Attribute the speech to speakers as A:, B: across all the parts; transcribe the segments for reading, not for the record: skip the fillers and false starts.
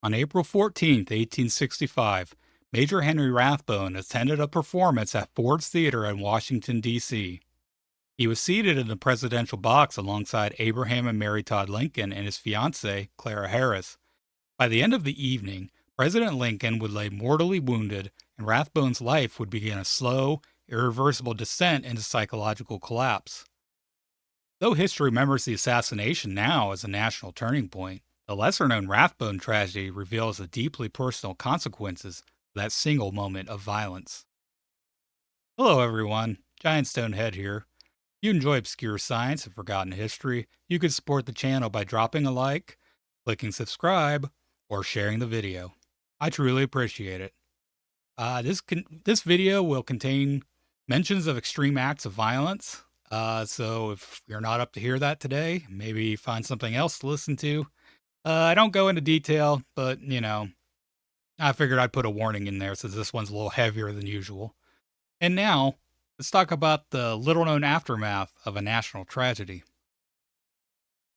A: On April 14th, 1865, Major Henry Rathbone attended a performance at Ford's Theater in Washington, D.C. He was seated in the presidential box alongside Abraham and Mary Todd Lincoln and his fiancée, Clara Harris. By the end of the evening, President Lincoln would lay mortally wounded, and Rathbone's life would begin a slow, irreversible descent into psychological collapse. Though history remembers the assassination now as a national turning point, the lesser known Rathbone tragedy reveals the deeply personal consequences of that single moment of violence. Hello, everyone. Giant Stone Head here. If you enjoy obscure science and forgotten history, you can support the channel by dropping a like, clicking subscribe, or sharing the video. I truly appreciate it. This video will contain mentions of extreme acts of violence. So if you're not up to hear that today, maybe find something else to listen to. I don't go into detail, but I figured I'd put a warning in there since this one's a little heavier than usual. And now, let's talk about the little known aftermath of a national tragedy.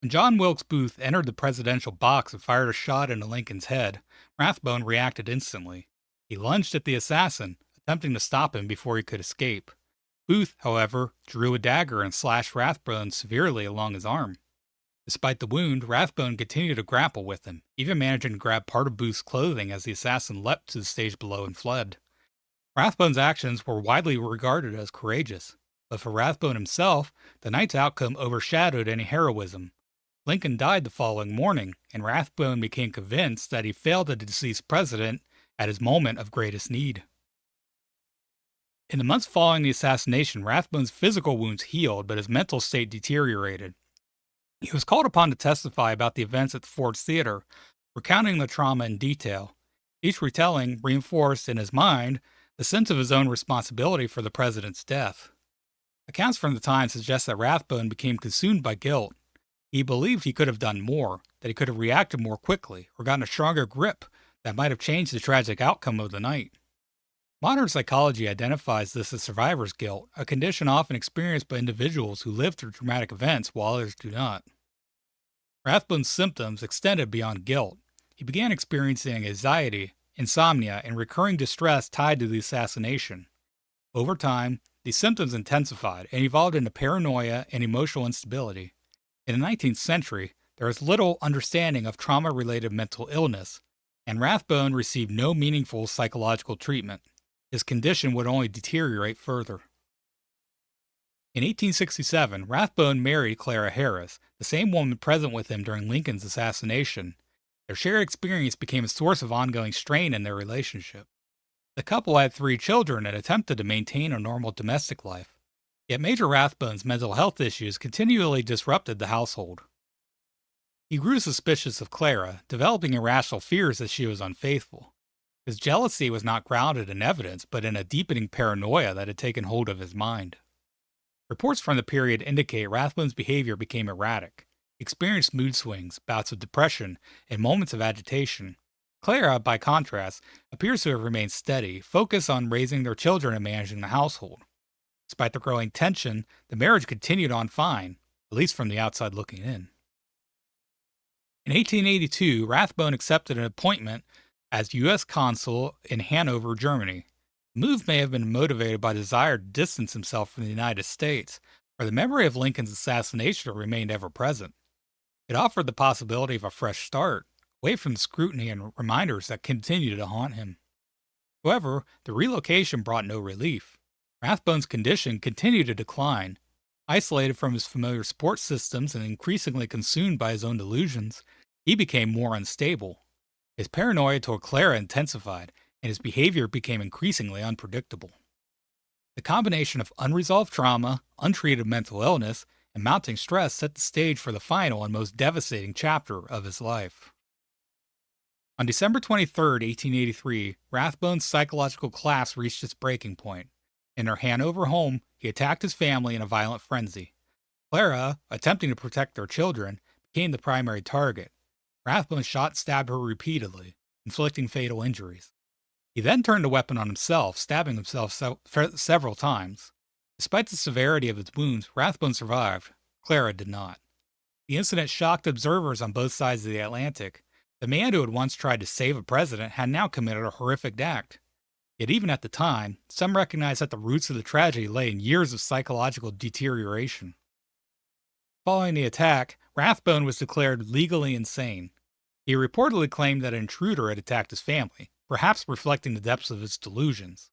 A: When John Wilkes Booth entered the presidential box and fired a shot into Lincoln's head, Rathbone reacted instantly. He lunged at the assassin, attempting to stop him before he could escape. Booth, however, drew a dagger and slashed Rathbone severely along his arm. Despite the wound, Rathbone continued to grapple with him, even managing to grab part of Booth's clothing as the assassin leapt to the stage below and fled. Rathbone's actions were widely regarded as courageous, but for Rathbone himself, the night's outcome overshadowed any heroism. Lincoln died the following morning, and Rathbone became convinced that he failed the deceased president at his moment of greatest need. In the months following the assassination, Rathbone's physical wounds healed, but his mental state deteriorated. He was called upon to testify about the events at the Ford's Theater, recounting the trauma in detail. Each retelling reinforced in his mind the sense of his own responsibility for the president's death. Accounts from the time suggest that Rathbone became consumed by guilt. He believed he could have done more, that he could have reacted more quickly, or gotten a stronger grip that might have changed the tragic outcome of the night. Modern psychology identifies this as survivor's guilt, a condition often experienced by individuals who live through traumatic events while others do not. Rathbone's symptoms extended beyond guilt. He began experiencing anxiety, insomnia, and recurring distress tied to the assassination. Over time, these symptoms intensified and evolved into paranoia and emotional instability. In the 19th century, there was little understanding of trauma-related mental illness, and Rathbone received no meaningful psychological treatment. His condition would only deteriorate further. In 1867, Rathbone married Clara Harris, the same woman present with him during Lincoln's assassination. Their shared experience became a source of ongoing strain in their relationship. The couple had 3 children and attempted to maintain a normal domestic life. Yet Major Rathbone's mental health issues continually disrupted the household. He grew suspicious of Clara, developing irrational fears that she was unfaithful. His jealousy was not grounded in evidence, but in a deepening paranoia that had taken hold of his mind. Reports from the period indicate Rathbone's behavior became erratic. He experienced mood swings, bouts of depression, and moments of agitation. Clara, by contrast, appears to have remained steady, focused on raising their children and managing the household. Despite the growing tension, the marriage continued on fine, at least from the outside looking in. In 1882, Rathbone accepted an appointment as U.S. consul in Hanover, Germany. The move may have been motivated by the desire to distance himself from the United States, where the memory of Lincoln's assassination remained ever present. It offered the possibility of a fresh start, away from the scrutiny and reminders that continued to haunt him. However, the relocation brought no relief. Rathbone's condition continued to decline. Isolated from his familiar support systems and increasingly consumed by his own delusions, he became more unstable. His paranoia toward Clara intensified, and his behavior became increasingly unpredictable. The combination of unresolved trauma, untreated mental illness, and mounting stress set the stage for the final and most devastating chapter of his life. On December 23, 1883, Rathbone's psychological collapse reached its breaking point. In her Hanover home, he attacked his family in a violent frenzy. Clara, attempting to protect their children, became the primary target. Rathbone shot and stabbed her repeatedly, inflicting fatal injuries. He then turned the weapon on himself, stabbing himself several times. Despite the severity of his wounds, Rathbone survived. Clara did not. The incident shocked observers on both sides of the Atlantic. The man who had once tried to save a president had now committed a horrific act. Yet, even at the time, some recognized that the roots of the tragedy lay in years of psychological deterioration. Following the attack, Rathbone was declared legally insane. He reportedly claimed that an intruder had attacked his family, perhaps reflecting the depths of his delusions.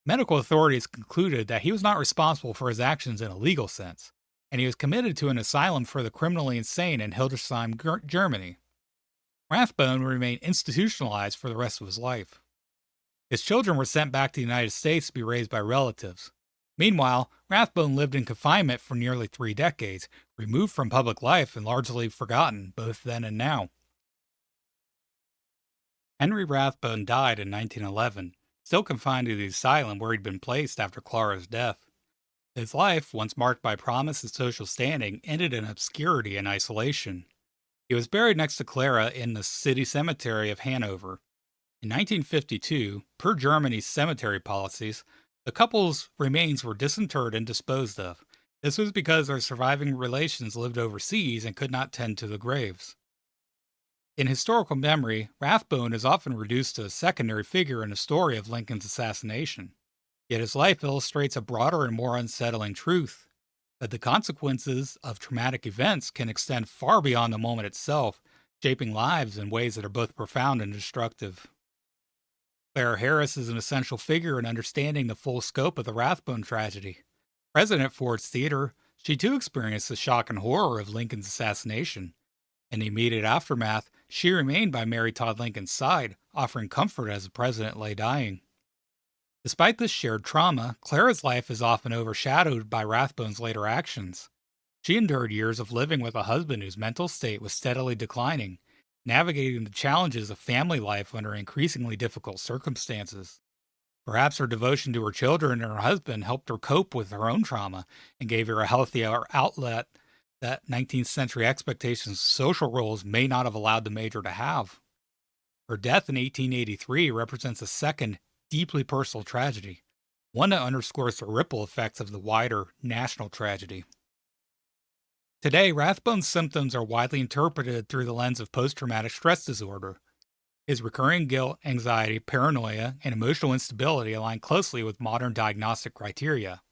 A: Medical authorities concluded that he was not responsible for his actions in a legal sense, and he was committed to an asylum for the criminally insane in Hildesheim, Germany. Rathbone would remain institutionalized for the rest of his life. His children were sent back to the United States to be raised by relatives. Meanwhile, Rathbone lived in confinement for nearly 3 decades, removed from public life and largely forgotten, both then and now. Henry Rathbone died in 1911, still confined to the asylum where he'd been placed after Clara's death. His life, once marked by promise and social standing, ended in obscurity and isolation. He was buried next to Clara in the city cemetery of Hanover. In 1952, per Germany's cemetery policies, the couple's remains were disinterred and disposed of. This was because their surviving relations lived overseas and could not tend to the graves. In historical memory, Rathbone is often reduced to a secondary figure in the story of Lincoln's assassination. Yet his life illustrates a broader and more unsettling truth, that the consequences of traumatic events can extend far beyond the moment itself, shaping lives in ways that are both profound and destructive. Clara Harris is an essential figure in understanding the full scope of the Rathbone tragedy. Present at Ford's Theater, she too experienced the shock and horror of Lincoln's assassination. In the immediate aftermath, she remained by Mary Todd Lincoln's side, offering comfort as the president lay dying. Despite this shared trauma, Clara's life is often overshadowed by Rathbone's later actions. She endured years of living with a husband whose mental state was steadily declining, navigating the challenges of family life under increasingly difficult circumstances. Perhaps her devotion to her children and her husband helped her cope with her own trauma and gave her a healthier outlet that 19th century expectations of social roles may not have allowed the Major to have. Her death in 1883 represents a second, deeply personal tragedy, one that underscores the ripple effects of the wider national tragedy. Today, Rathbone's symptoms are widely interpreted through the lens of post-traumatic stress disorder. His recurring guilt, anxiety, paranoia, and emotional instability align closely with modern diagnostic criteria.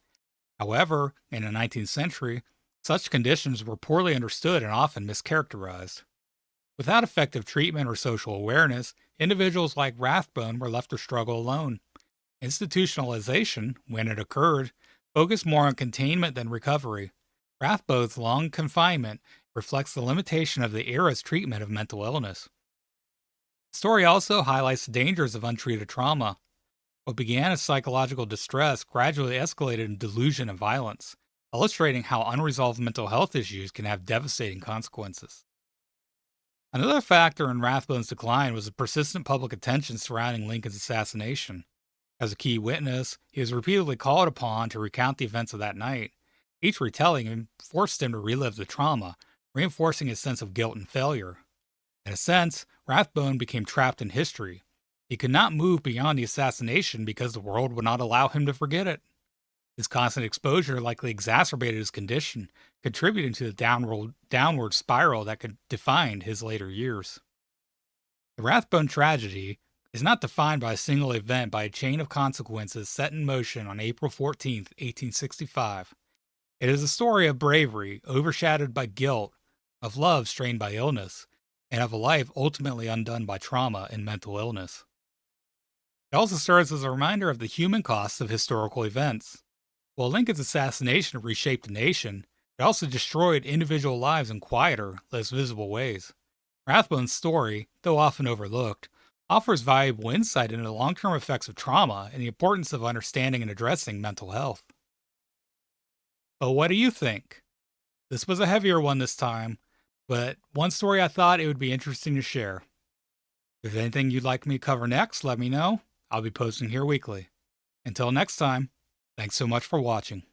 A: However, in the 19th century, such conditions were poorly understood and often mischaracterized. Without effective treatment or social awareness, individuals like Rathbone were left to struggle alone. Institutionalization, when it occurred, focused more on containment than recovery. Rathbone's long confinement reflects the limitation of the era's treatment of mental illness. The story also highlights the dangers of untreated trauma. What began as psychological distress gradually escalated into delusion and violence, illustrating how unresolved mental health issues can have devastating consequences. Another factor in Rathbone's decline was the persistent public attention surrounding Lincoln's assassination. As a key witness, he was repeatedly called upon to recount the events of that night. Each retelling forced him to relive the trauma, reinforcing his sense of guilt and failure. In a sense, Rathbone became trapped in history. He could not move beyond the assassination because the world would not allow him to forget it. His constant exposure likely exacerbated his condition, contributing to the downward spiral that could define his later years. The Rathbone tragedy is not defined by a single event, by a chain of consequences set in motion on April 14, 1865. It is a story of bravery overshadowed by guilt, of love strained by illness, and of a life ultimately undone by trauma and mental illness. It also serves as a reminder of the human costs of historical events. While Lincoln's assassination reshaped the nation, it also destroyed individual lives in quieter, less visible ways. Rathbone's story, though often overlooked, offers valuable insight into the long-term effects of trauma and the importance of understanding and addressing mental health. But what do you think? This was a heavier one this time, but one story I thought it would be interesting to share. If there's anything you'd like me to cover next, let me know. I'll be posting here weekly. Until next time, thanks so much for watching.